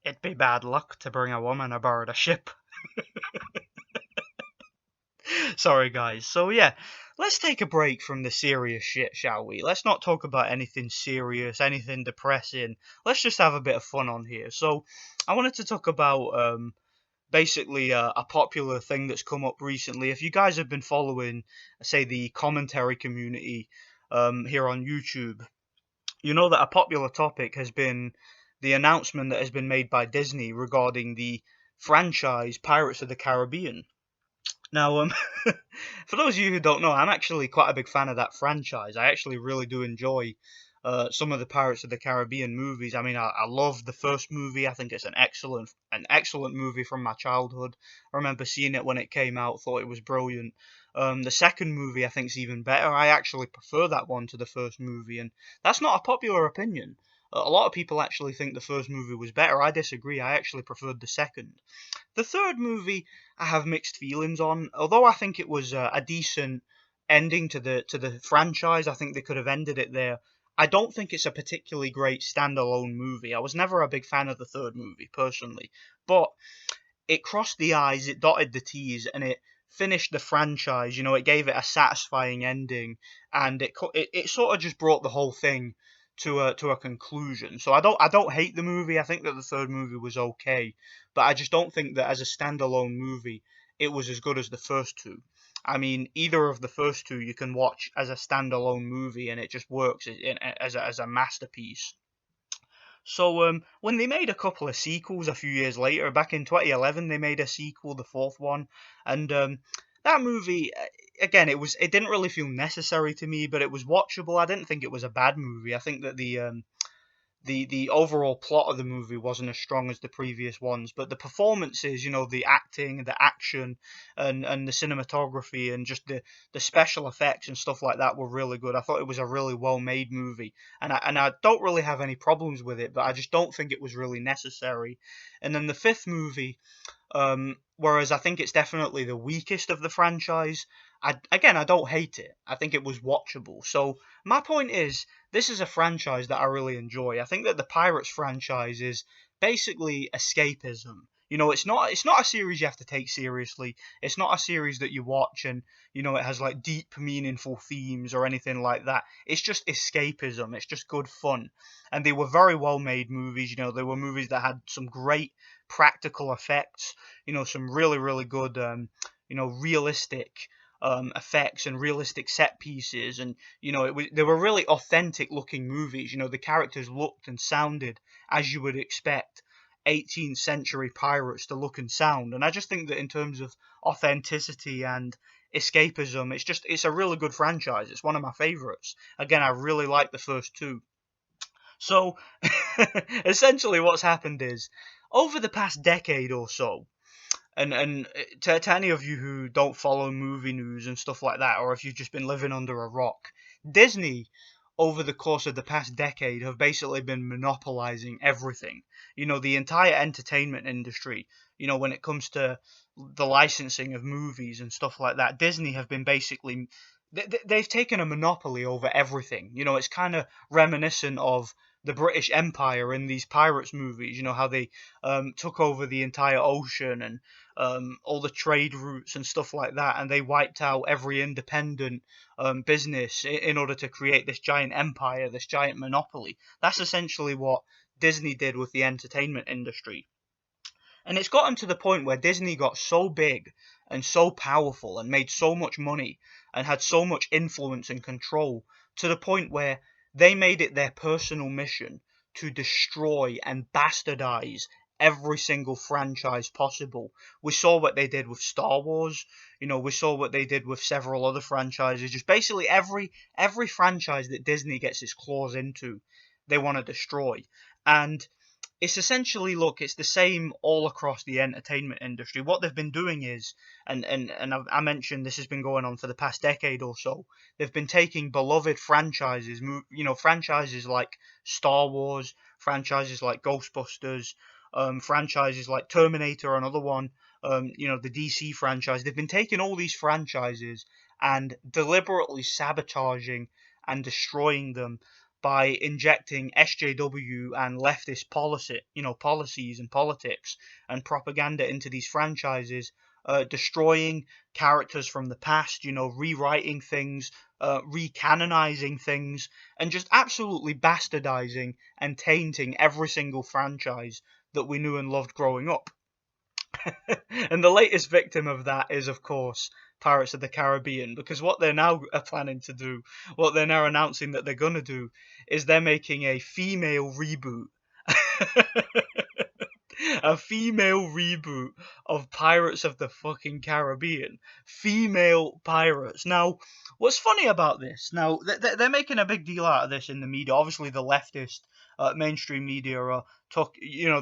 It'd be bad luck to bring a woman aboard a ship. Sorry, guys. So, yeah, let's take a break from the serious shit, shall we? Let's not talk about anything serious, anything depressing. Let's just have a bit of fun on here. So, I wanted to talk about basically a popular thing that's come up recently. If you guys have been following, say, the commentary community here on YouTube, you know that a popular topic has been the announcement that has been made by Disney regarding the franchise Pirates of the Caribbean. Now, for those of you who don't know, I'm actually quite a big fan of that franchise. I actually really do enjoy some of the Pirates of the Caribbean movies. I mean, I love the first movie. I think it's an excellent movie from my childhood. I remember seeing it when it came out, thought it was brilliant. The second movie I think is even better. I actually prefer that one to the first movie, and that's not a popular opinion. A lot of people actually think the first movie was better. I disagree. I actually preferred the second. The third movie I have mixed feelings on. Although I think it was a decent ending to the franchise, I think they could have ended it there. I don't think it's a particularly great standalone movie. I was never a big fan of the third movie personally, but it crossed the I's, it dotted the T's, and it finished the franchise. You know, it gave it a satisfying ending, and it sort of just brought the whole thing to a conclusion. So I don't hate the movie. I think that the third movie was okay, but I just don't think that as a standalone movie it was as good as the first two. I mean, either of the first two you can watch as a standalone movie, and it just works as a masterpiece. So when they made a couple of sequels a few years later, back in 2011, they made a sequel, the fourth one, and that movie again, it didn't really feel necessary to me, but it was watchable. I didn't think it was a bad movie. I think that the overall plot of the movie wasn't as strong as the previous ones, but the performances, you know, the acting, the action, and the cinematography, and just the special effects and stuff like that were really good. I thought it was a really well made movie, and I don't really have any problems with it, but I just don't think it was really necessary. And then the fifth movie, whereas I think it's definitely the weakest of the franchise. I don't hate it. I think it was watchable. So my point is, this is a franchise that I really enjoy. I think that the Pirates franchise is basically escapism. You know, it's not a series you have to take seriously. It's not a series that you watch and you know it has like deep, meaningful themes or anything like that. It's just escapism. It's just good fun. And they were very well made movies. You know, they were movies that had some great practical effects. You know, some really really good realistic effects and realistic set pieces, and you know they were really authentic looking movies. You know, the characters looked and sounded as you would expect 18th century pirates to look and sound, and I just think that in terms of authenticity and escapism, it's a really good franchise. It's one of my favorites. Again, I really like the first two. So essentially what's happened is, over the past decade or so, and to any of you who don't follow movie news and stuff like that, or if you've just been living under a rock, Disney, over the course of the past decade, have basically been monopolizing everything. You know, the entire entertainment industry, you know, when it comes to the licensing of movies and stuff like that, Disney have been basically. They've taken a monopoly over everything. You know, it's kind of reminiscent of the British Empire in these pirates movies. You know how they took over the entire ocean and all the trade routes and stuff like that, and they wiped out every independent business in order to create this giant empire, this giant monopoly. That's essentially what Disney did with the entertainment industry. And it's gotten to the point where Disney got so big and so powerful and made so much money and had so much influence and control, to the point where they made it their personal mission to destroy and bastardize every single franchise possible. We saw what they did with Star Wars. You know, we saw what they did with several other franchises. Just basically every franchise that Disney gets its claws into, they want to destroy. And it's essentially, look, it's the same all across the entertainment industry. What they've been doing is, and I mentioned this has been going on for the past decade or so. They've been taking beloved franchises, you know, franchises like Star Wars, franchises like Ghostbusters, franchises like Terminator, another one, you know, the DC franchise. They've been taking all these franchises and deliberately sabotaging and destroying them by injecting SJW and leftist policies and politics and propaganda into these franchises, destroying characters from the past, rewriting things, recanonizing things, and just absolutely bastardizing and tainting every single franchise that we knew and loved growing up. And the latest victim of that is, of course, Pirates of the Caribbean, because what they're now planning to do, what they're now announcing that they're going to do, is they're making a female reboot. A female reboot of Pirates of the fucking Caribbean. Female pirates. Now, what's funny about this? Now, they're making a big deal out of this in the media. Obviously, the leftist mainstream media are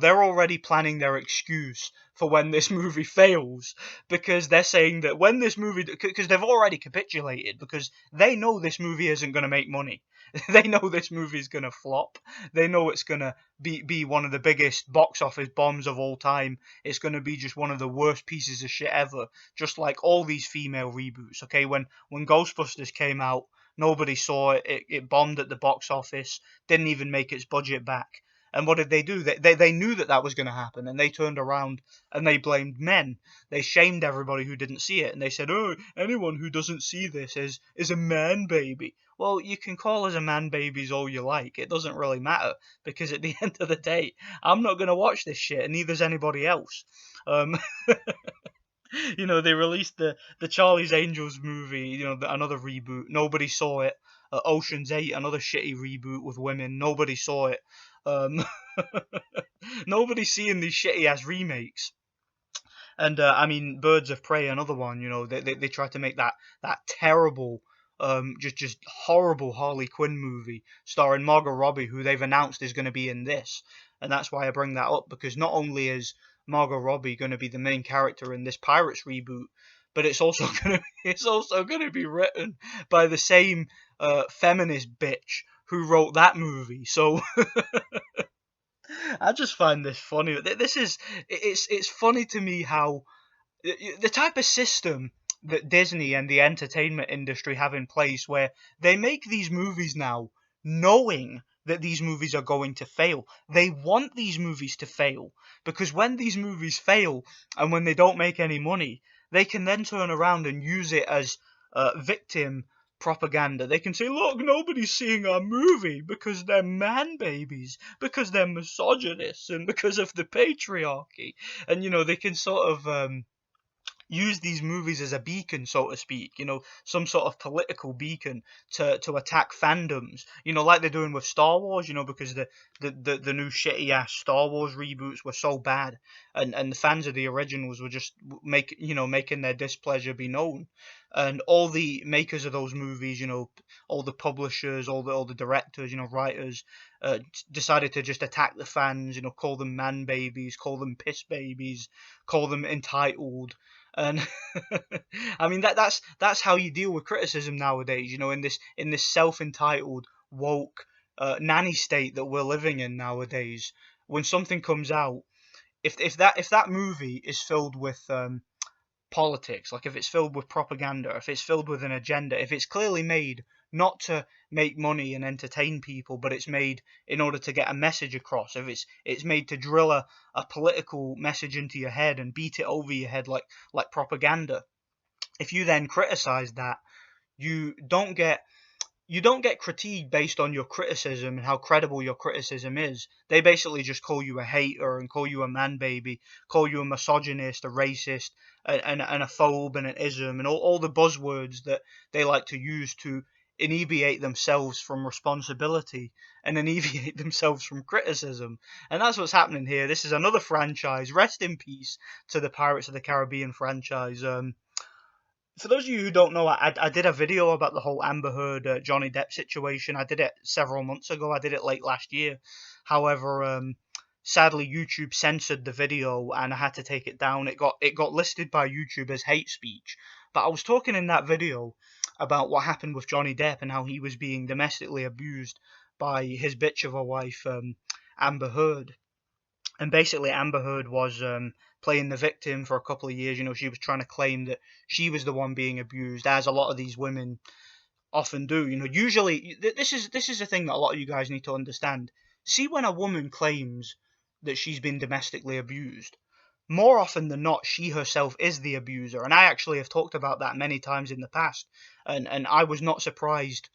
they're already planning their excuse for when this movie fails, because they're saying that when this movie, because they've already capitulated, because they know this movie isn't going to make money. They know this movie is going to flop. They know it's going to be one of the biggest box office bombs of all time. It's going to be just one of the worst pieces of shit ever, just like all these female reboots. Okay, when Ghostbusters came out, nobody saw it. It bombed at the box office, didn't even make its budget back. And what did they do? They knew that was going to happen, and they turned around and they blamed men. They shamed everybody who didn't see it, and they said, "Oh, anyone who doesn't see this is a man baby." Well, you can call us a man babies all you like. It doesn't really matter, because at the end of the day, I'm not going to watch this shit, and neither's anybody else. They released the Charlie's Angels movie, another reboot. Nobody saw it. Ocean's 8, another shitty reboot with women. Nobody saw it. Nobody's seeing these shitty ass remakes. And Birds of Prey, another one. They tried to make that terrible, just horrible Harley Quinn movie starring Margot Robbie, who they've announced is going to be in this. And that's why I bring that up, because not only is Margot Robbie going to be the main character in this Pirates reboot, but it's also going to be written by the same feminist bitch who wrote that movie. So I just find this funny. It's funny to me how the type of system that Disney and the entertainment industry have in place, where they make these movies now knowing that these movies are going to fail. They want these movies to fail, because when these movies fail and when they don't make any money, they can then turn around and use it as victim propaganda. They can say, "Look, nobody's seeing our movie because they're man babies, because they're misogynists, and because of the patriarchy." And they can sort of use these movies as a beacon, so to speak, some sort of political beacon to attack fandoms, like they're doing with Star Wars, because the new shitty ass Star Wars reboots were so bad, and the fans of the originals were just making their displeasure be known. And all the makers of those movies, all the publishers, all the directors, writers, decided to just attack the fans, call them man babies, call them piss babies, call them entitled. And that's how you deal with criticism nowadays, in this self-entitled woke nanny state that we're living in nowadays. When something comes out, if that movie is filled with politics, like if it's filled with propaganda, if it's filled with an agenda, if it's clearly made not to make money and entertain people, but it's made in order to get a message across, if it's made to drill a political message into your head and beat it over your head like propaganda, if you then criticize that, you don't get critiqued based on your criticism and how credible your criticism is. They basically just call you a hater and call you a man baby, call you a misogynist, a racist, and a phobe and an ism, and all the buzzwords that they like to use to alleviate themselves from responsibility and alleviate themselves from criticism. And that's what's happening here. This is another franchise. Rest in peace to the Pirates of the Caribbean franchise. For those of you who don't know, I did a video about the whole Amber Heard Johnny Depp situation. I did it several months ago. I did it late last year. However, sadly, YouTube censored the video and I had to take it down. It got listed by YouTube as hate speech. But I was talking in that video about what happened with Johnny Depp and how he was being domestically abused by his bitch of a wife, Amber Heard. And basically, Amber Heard was playing the victim for a couple of years. She was trying to claim that she was the one being abused, as a lot of these women often do. Usually this is a thing that a lot of you guys need to understand. See, when a woman claims that she's been domestically abused, more often than not, she herself is the abuser. And I actually have talked about that many times in the past. And I was not surprised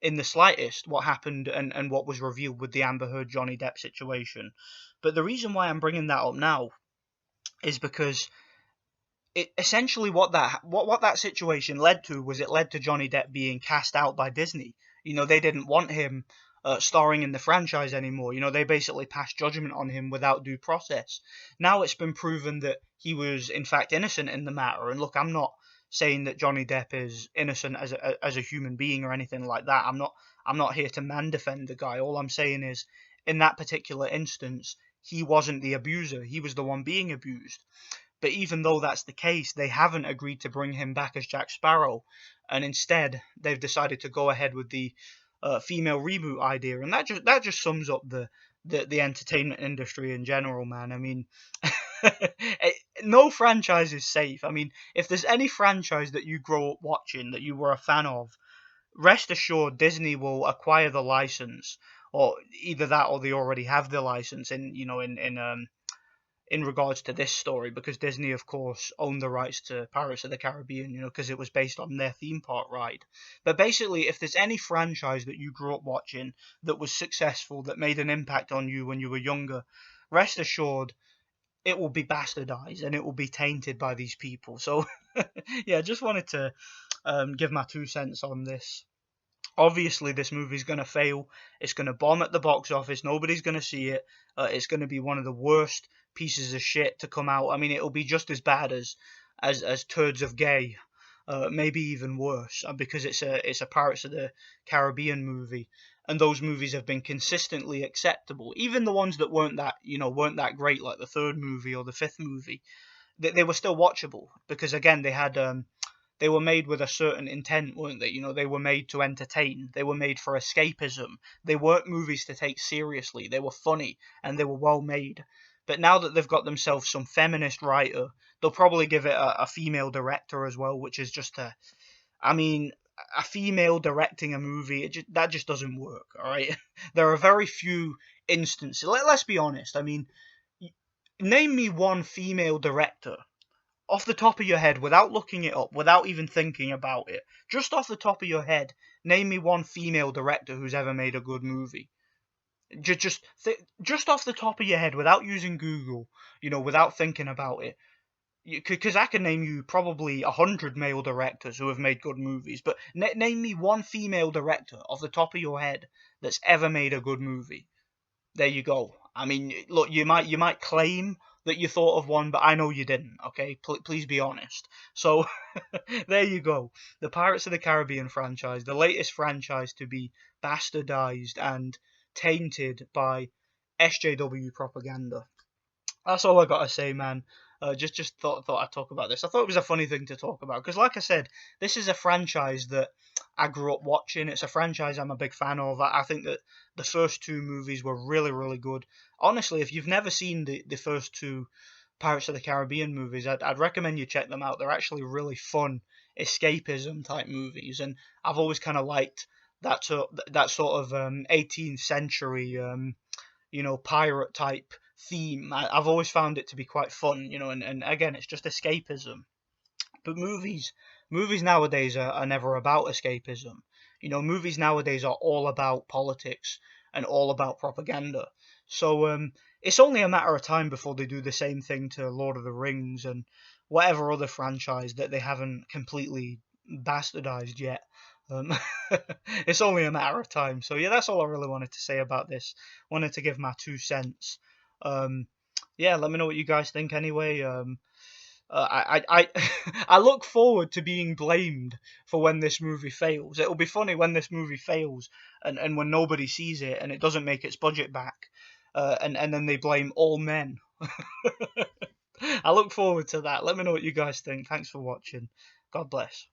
in the slightest what happened and what was revealed with the Amber Heard Johnny Depp situation. But the reason why I'm bringing that up now is because it essentially what that situation led to was, it led to Johnny Depp being cast out by Disney. They didn't want him starring in the franchise anymore. They basically passed judgment on him without due process. Now it's been proven that he was in fact innocent in the matter. And look, I'm not saying that Johnny Depp is innocent as a human being or anything like that. I'm not here to man defend the guy. All I'm saying is, in that particular instance, he wasn't the abuser. He was the one being abused. But even though that's the case, they haven't agreed to bring him back as Jack Sparrow, and instead they've decided to go ahead with the female reboot idea, and that just sums up the entertainment industry in general, man. I mean, no franchise is safe. I mean, if there's any franchise that you grow up watching that you were a fan of, rest assured Disney will acquire the license, or either that or they already have the license in regards to this story, because Disney, of course, owned the rights to Pirates of the Caribbean, because it was based on their theme park ride. But basically, if there's any franchise that you grew up watching that was successful, that made an impact on you when you were younger, rest assured it will be bastardized and it will be tainted by these people. So, yeah, just wanted to give my 2 cents on this. Obviously, this movie's going to fail. It's going to bomb at the box office. Nobody's going to see it. It's going to be one of the worst pieces of shit to come out. I mean, it'll be just as bad as Turds of Gay, maybe even worse, because it's a Pirates of the Caribbean movie, and those movies have been consistently acceptable. Even the ones that weren't that great, like the third movie or the fifth movie, they were still watchable, because again they were made with a certain intent, weren't they? They were made to entertain. They were made for escapism. They weren't movies to take seriously. They were funny and they were well made. But now that they've got themselves some feminist writer, they'll probably give it a female director as well, which is just a female directing a movie, that just doesn't work, all right? There are very few instances. Let's be honest. I mean, name me one female director off the top of your head, without looking it up, without even thinking about it, just off the top of your head, name me one female director who's ever made a good movie. Just off the top of your head, without using Google, without thinking about it. Because I can name you probably 100 male directors who have made good movies, but name me one female director off the top of your head that's ever made a good movie. There you go. I mean, look, you might claim that you thought of one, but I know you didn't, okay? Please be honest. So, there you go. The Pirates of the Caribbean franchise, the latest franchise to be bastardized and tainted by SJW propaganda. That's all I gotta say, man. Just thought I'd talk about this. I thought it was a funny thing to talk about, because like I said, this is a franchise that I grew up watching. It's a franchise I'm a big fan of. I think that the first two movies were really, really good. Honestly, if you've never seen the first two Pirates of the Caribbean movies, I'd recommend you check them out. They're actually really fun escapism type movies, and I've always kind of liked that sort of 18th century pirate type theme. I've always found it to be quite fun, and again, it's just escapism. But movies nowadays are never about escapism. Movies nowadays are all about politics and all about propaganda. So it's only a matter of time before they do the same thing to Lord of the Rings and whatever other franchise that they haven't completely bastardized yet. It's only a matter of time. So yeah, that's all I really wanted to say about this. Wanted to give my 2 cents. Yeah, let me know what you guys think anyway. I I look forward to being blamed for when this movie fails. It'll be funny when this movie fails and when nobody sees it and it doesn't make its budget back, and then they blame all men. I look forward to that. Let me know what you guys think. Thanks for watching. God bless.